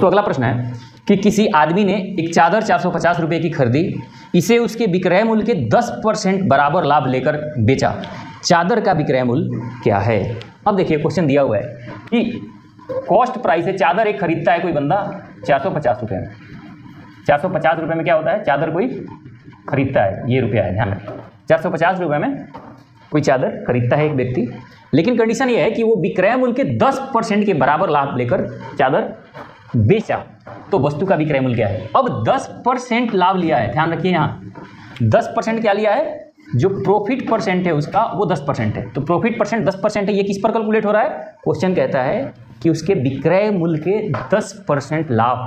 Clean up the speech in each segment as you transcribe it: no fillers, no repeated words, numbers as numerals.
दोस्तों अगला प्रश्न है कि किसी आदमी ने एक चादर 450 रुपये की खरीदी, इसे उसके विक्रय मूल्य के 10% बराबर लाभ लेकर बेचा। चादर का विक्रय मूल्य क्या है? अब देखिए क्वेश्चन दिया हुआ है कि कॉस्ट प्राइस है, चादर एक खरीदता है कोई बंदा 450 रुपये में। 450 रुपये में क्या होता है, चादर कोई खरीदता है, ये रुपया है, ध्यान रखें। 450 रुपये में कोई चादर खरीदता है एक व्यक्ति, लेकिन कंडीशन ये है कि वो विक्रय मूल्य के 10% के बराबर लाभ लेकर चादर बेचा। तो वस्तु का विक्रय मूल्य क्या है? अब 10% लाभ लिया है, ध्यान रखिए यहाँ 10% क्या लिया है, जो प्रॉफिट परसेंट है उसका वो 10% है। तो प्रॉफिट परसेंट 10% है, ये किस पर कैलकुलेट हो रहा है? क्वेश्चन कहता है कि उसके विक्रय मूल्य के 10% लाभ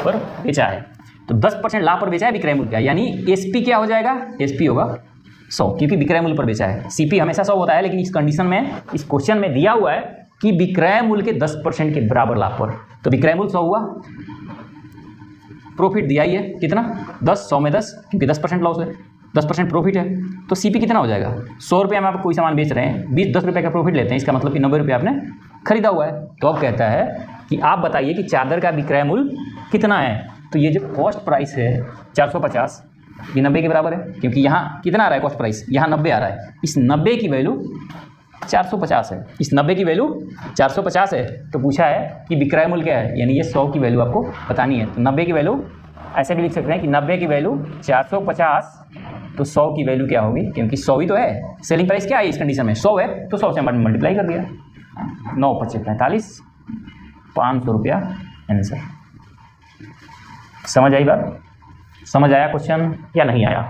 पर बेचा है। तो 10% लाभ पर बेचा है विक्रय मूल्य का, यानी एसपी क्या हो जाएगा? एसपी होगा 100, क्योंकि विक्रय मूल्य पर बेचा है। सीपी हमेशा 100 होता है, लेकिन इस कंडीशन में, इस क्वेश्चन में दिया हुआ है कि विक्रय मूल्य के 10% के बराबर लाभ पर, तो विक्रय मूल्य 100 हुआ, प्रॉफिट दिया ही है कितना 10, 100 में 10, क्योंकि 10% लॉस है, 10% प्रॉफिट है, तो सीपी कितना हो जाएगा? 100 रुपये में आप कोई सामान बेच रहे हैं, 10 रुपये का प्रॉफिट लेते हैं, इसका मतलब कि 90 रुपये आपने खरीदा हुआ है। तो अब कहता है कि आप बताइए कि चादर का विक्रय मूल्य कितना है। तो ये जो कॉस्ट प्राइस है 450, ये 90 के बराबर है, क्योंकि यहाँ कितना आ रहा है कॉस्ट प्राइस, यहाँ 90 आ रहा है। इस 90 की वैल्यू 450 है, इस 90 की वैल्यू 450 है। तो पूछा है कि विक्रय मूल्य क्या है, यानी ये 100 की वैल्यू आपको बतानी है। तो 90 की वैल्यू ऐसे भी लिख सकते हैं कि 90 की वैल्यू 450, तो 100 की वैल्यू क्या होगी, क्योंकि 100 ही तो है। सेलिंग प्राइस क्या है इस कंडीशन में, 100 है, तो 100 से मल्टीप्लाई कर दिया, 9 × 5 = 45, 500 रुपया आंसर। समझ आई बात? समझ आया क्वेश्चन या नहीं आया?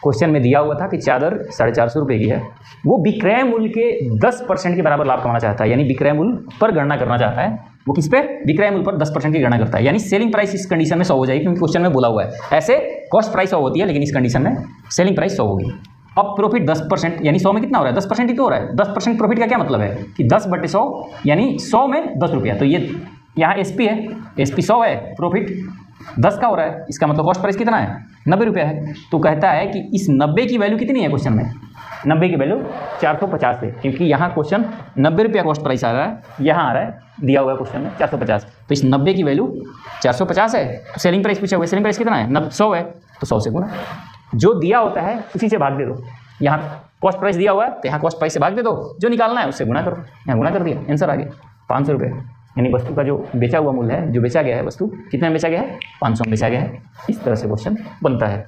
क्वेश्चन में दिया हुआ था कि चादर 450 रुपये की है, वो विक्रय मूल्य के 10% के बराबर लाभ कमाना चाहता है, यानी विक्रय मूल्य पर गणना करना चाहता है। वो किस पे? विक्रय मूल्य पर 10% की गणना करता है, यानी सेलिंग प्राइस इस कंडीशन में 100 हो जाएगी, क्योंकि क्वेश्चन में बोला हुआ है। ऐसे कॉस्ट प्राइस 100 होती है, लेकिन इस कंडीशन में सेलिंग प्राइस 100 होगी। अब प्रॉफिट 10%, यानी 100 में कितना हो रहा है? 10% ही तो हो रहा है। 10% प्रॉफिट का क्या मतलब है कि 10/100, यानी 100 में 10 रुपया। तो ये यहाँ एसपी है, एसपी 100 है, प्रॉफिट 10 का हो रहा है, इसका मतलब कॉस्ट प्राइस कितना है? 90 रुपया है। तो कहता है कि इस 90 की वैल्यू कितनी है क्वेश्चन में? 90 की वैल्यू 450 है, क्योंकि यहाँ क्वेश्चन 90 रुपया कॉस्ट प्राइस आ रहा है, यहाँ आ रहा है दिया हुआ है क्वेश्चन में 450। तो इस 90 की वैल्यू 450 है। तो सेलिंग प्राइस पूछा हुआ है, सेलिंग प्राइस कितना है? 100 है, तो 100 से गुना, जो दिया होता है उसी से भाग दे दो। यहाँ कॉस्ट प्राइस दिया हुआ है, तो यहाँ कॉस्ट प्राइस से भाग दे दो, जो निकालना है उससे गुना करो, यहाँ गुना कर दिया, आंसर आ गया 500 रुपये। यानी वस्तु का जो बेचा हुआ मूल्य है, जो बेचा गया है वस्तु, कितने में बेचा गया है? 500 में बेचा गया है। इस तरह से क्वेश्चन बनता है।